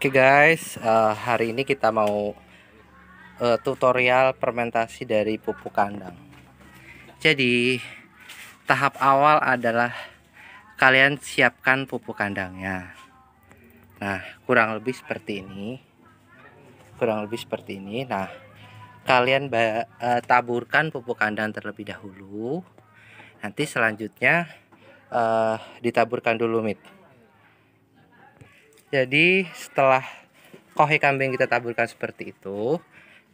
Oke guys, hari ini kita mau tutorial fermentasi dari pupuk kandang. Jadi tahap awal adalah kalian siapkan pupuk kandangnya. Nah, kurang lebih seperti ini. Nah, kalian taburkan pupuk kandang terlebih dahulu. Nanti selanjutnya ditaburkan dolomit. Jadi setelah kohe kambing kita taburkan seperti itu,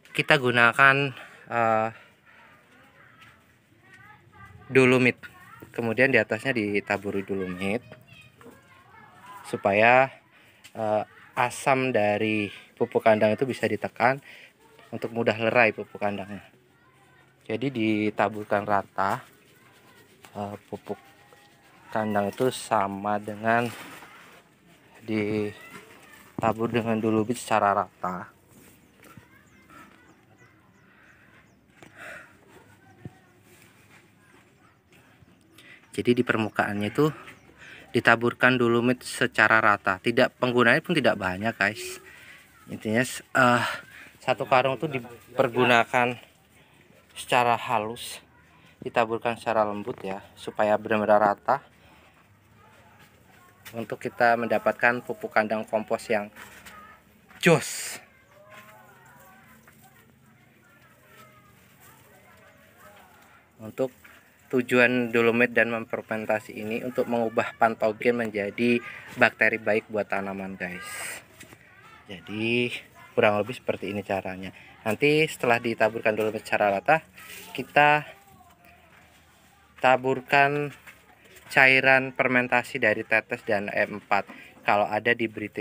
kita gunakan dolomit. Kemudian di atasnya ditaburi dolomit supaya asam dari pupuk kandang itu bisa ditekan untuk mudah lerai pupuk kandangnya. Jadi ditaburkan rata, pupuk kandang itu sama dengan ditabur dengan dolomit secara rata. Jadi di permukaannya itu ditaburkan dolomit secara rata. Penggunaannya pun tidak banyak guys. Intinya satu karung itu dipergunakan secara halus, ditaburkan secara lembut ya, supaya benar-benar rata untuk kita mendapatkan pupuk kandang kompos yang jos. Untuk tujuan dolomit dan memfermentasi ini untuk mengubah patogen menjadi bakteri baik buat tanaman guys. Jadi kurang lebih seperti ini caranya. Nanti setelah ditaburkan dolomit secara rata, kita taburkan cairan fermentasi dari tetes dan E4. Kalau ada diberi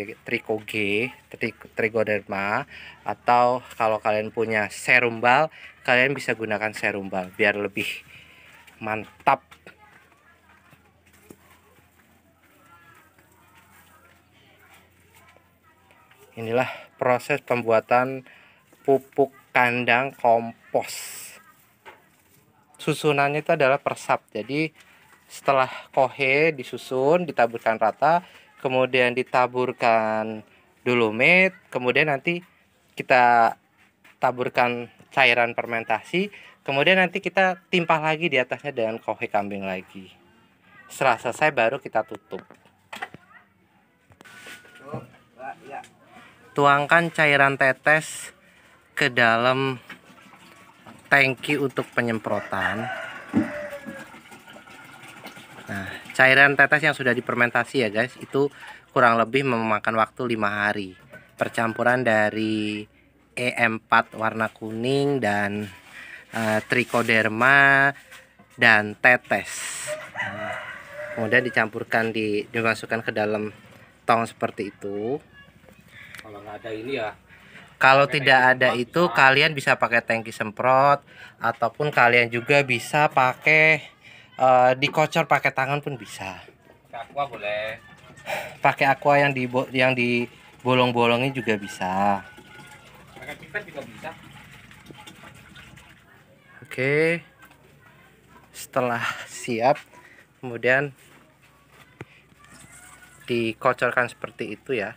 trichoderma, atau kalau kalian punya serumbal, kalian bisa gunakan serumbal biar lebih mantap. Inilah proses pembuatan pupuk kandang kompos. Susunannya itu adalah persap. Jadi setelah kohe disusun, ditaburkan rata, kemudian ditaburkan dolomit, kemudian nanti kita taburkan cairan fermentasi, kemudian nanti kita timpah lagi di atasnya dengan kohe kambing lagi. Setelah selesai baru kita tutup. Tuangkan cairan tetes ke dalam tangki untuk penyemprotan. Nah, cairan tetes yang sudah difermentasi ya guys, itu kurang lebih memakan waktu 5 hari. Percampuran dari E4 warna kuning dan trichoderma dan tetes. Nah, kemudian dicampurkan, dimasukkan ke dalam tong seperti itu. Kalau nggak ada ini ya, kalau tidak ada itu bisa. Kalian bisa pakai tangki semprot, ataupun kalian juga bisa pakai dikocor pakai tangan pun bisa. pakai aqua boleh. Pakai aqua yang di bolong-bolongnya juga bisa. Pakai pipet juga bisa. Oke. Setelah siap, kemudian dikocorkan seperti itu ya.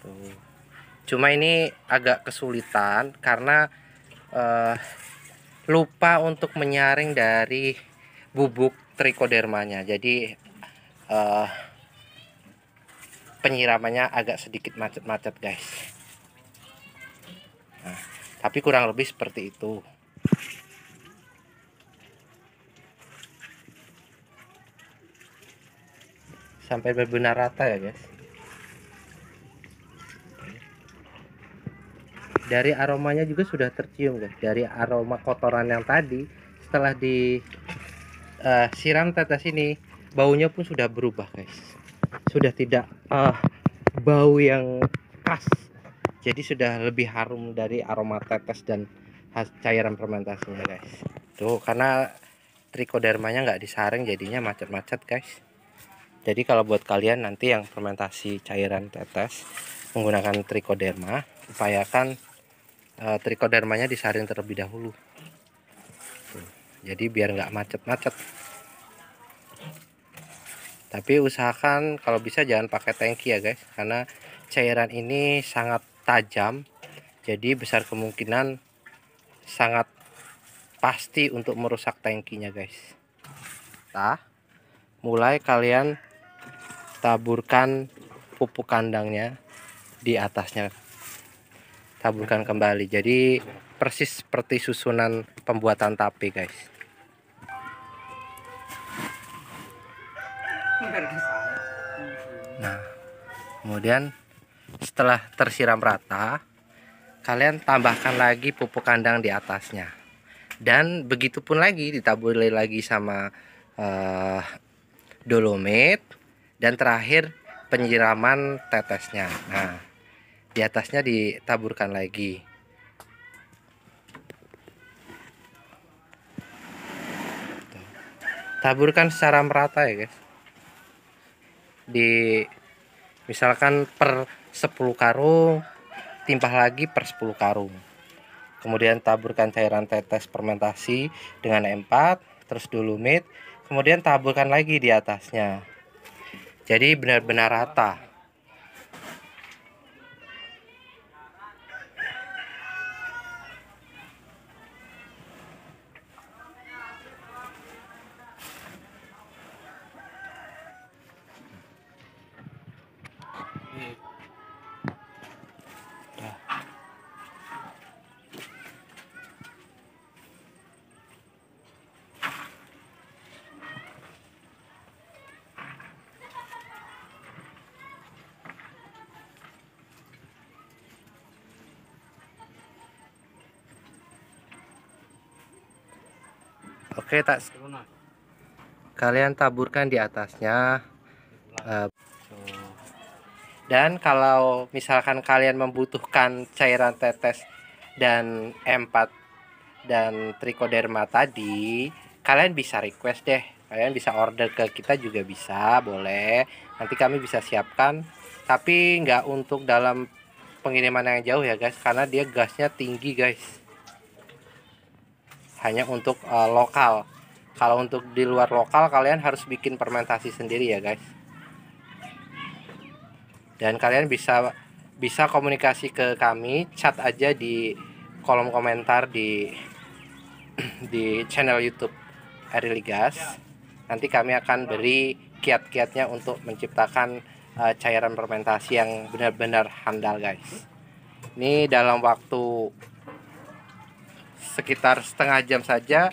Tuh. Cuma ini agak kesulitan karena lupa untuk menyaring dari bubuk trichodermanya. Jadi penyiramannya agak sedikit macet-macet guys. Nah, tapi kurang lebih seperti itu. Sampai benar-benar rata ya guys. Dari aromanya juga sudah tercium guys. Dari aroma kotoran yang tadi, setelah siram tetes ini, baunya pun sudah berubah guys. Sudah tidak bau yang khas. Jadi sudah lebih harum dari aroma tetes dan cairan fermentasinya guys. Tuh, karena trichodermanya nggak disaring jadinya macet-macet guys. Jadi kalau buat kalian nanti yang fermentasi cairan tetes menggunakan trichoderma, upayakan trichodermanya disaring terlebih dahulu. Tuh, jadi biar nggak macet-macet. Tapi usahakan kalau bisa jangan pakai tangki ya guys, karena cairan ini sangat tajam, jadi besar kemungkinan sangat pasti untuk merusak tangkinya guys. Nah, mulai kalian taburkan pupuk kandangnya di atasnya, taburkan kembali, jadi persis seperti susunan pembuatan tape guys. Nah, kemudian setelah tersiram rata, kalian tambahkan lagi pupuk kandang di atasnya, dan begitupun lagi ditaburi lagi sama dolomit, dan terakhir penyiraman tetesnya. Nah, di atasnya ditaburkan lagi. Taburkan secara merata ya guys. Misalkan per 10 karung, timpah lagi per 10 karung. Kemudian taburkan cairan tetes fermentasi dengan M4, terus dolomit, kemudian taburkan lagi di atasnya. Jadi benar-benar rata. Oke, kalian taburkan di atasnya. Dan kalau misalkan kalian membutuhkan cairan tetes dan M4 dan trichoderma tadi, kalian bisa request deh. Kalian bisa order ke kita juga bisa, boleh. Nanti kami bisa siapkan. Tapi nggak untuk dalam pengiriman yang jauh ya guys, karena dia gasnya tinggi guys. Hanya untuk lokal. Kalau untuk di luar lokal, kalian harus bikin fermentasi sendiri ya guys. Dan kalian bisa komunikasi ke kami, chat aja di kolom komentar di channel YouTube Ariely Gas. Nanti kami akan beri kiat-kiatnya untuk menciptakan cairan fermentasi yang benar-benar handal guys. Ini dalam waktu sekitar setengah jam saja,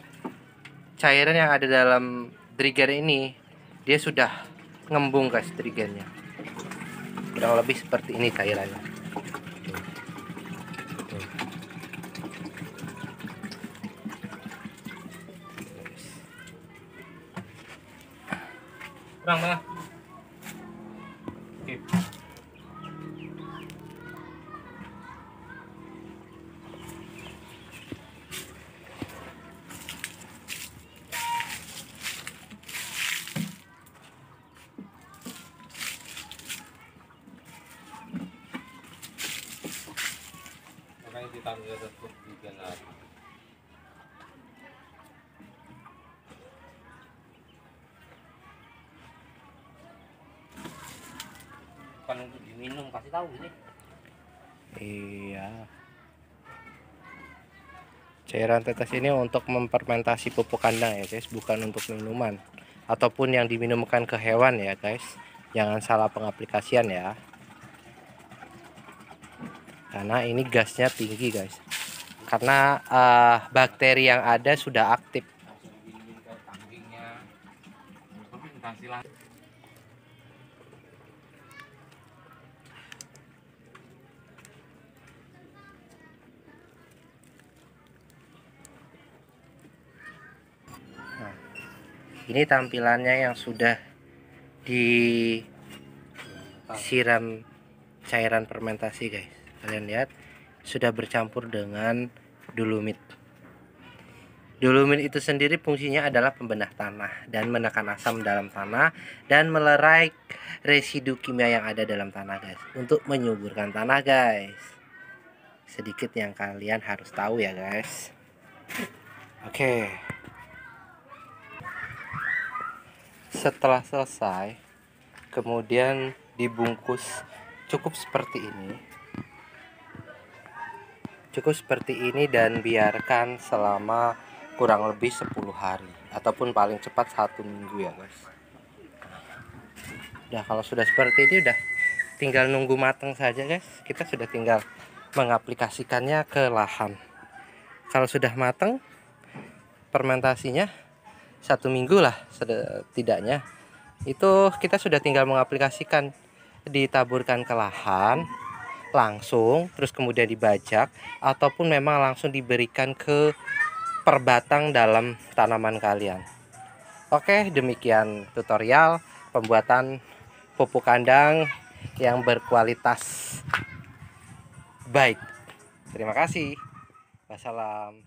cairan yang ada dalam drigen ini dia sudah ngembung guys. Drigennya kurang lebih seperti ini cairannya. Kurang mana? Oke. Makanya ditambah tetap juga lagi. Bukan untuk diminum, kasih tahu ini. Iya. Cairan tetes ini untuk memfermentasi pupuk kandang ya guys, bukan untuk minuman ataupun yang diminumkan ke hewan ya guys. Jangan salah pengaplikasian ya. Karena ini gasnya tinggi guys. Karena bakteri yang ada sudah aktif. Langsung dingin ke kambingnya. Tapi kasih lah. Ini tampilannya yang sudah disiram cairan fermentasi guys. Kalian lihat sudah bercampur dengan dolomit. Dolomit itu sendiri fungsinya adalah pembedah tanah dan menekan asam dalam tanah dan melerai residu kimia yang ada dalam tanah guys, untuk menyuburkan tanah guys. Sedikit yang kalian harus tahu ya guys. Oke. Setelah selesai, kemudian dibungkus cukup seperti ini. Cukup seperti ini dan biarkan selama kurang lebih 10 hari ataupun paling cepat 1 minggu ya guys. Udah, kalau sudah seperti ini udah tinggal nunggu matang saja guys. Kita sudah tinggal mengaplikasikannya ke lahan. Kalau sudah matang fermentasinya 1 minggu lah setidaknya, itu kita sudah tinggal mengaplikasikan, ditaburkan ke lahan langsung, terus kemudian dibajak, ataupun memang langsung diberikan ke perbatang dalam tanaman kalian. Oke, demikian tutorial pembuatan pupuk kandang yang berkualitas baik. Terima kasih. Wassalam.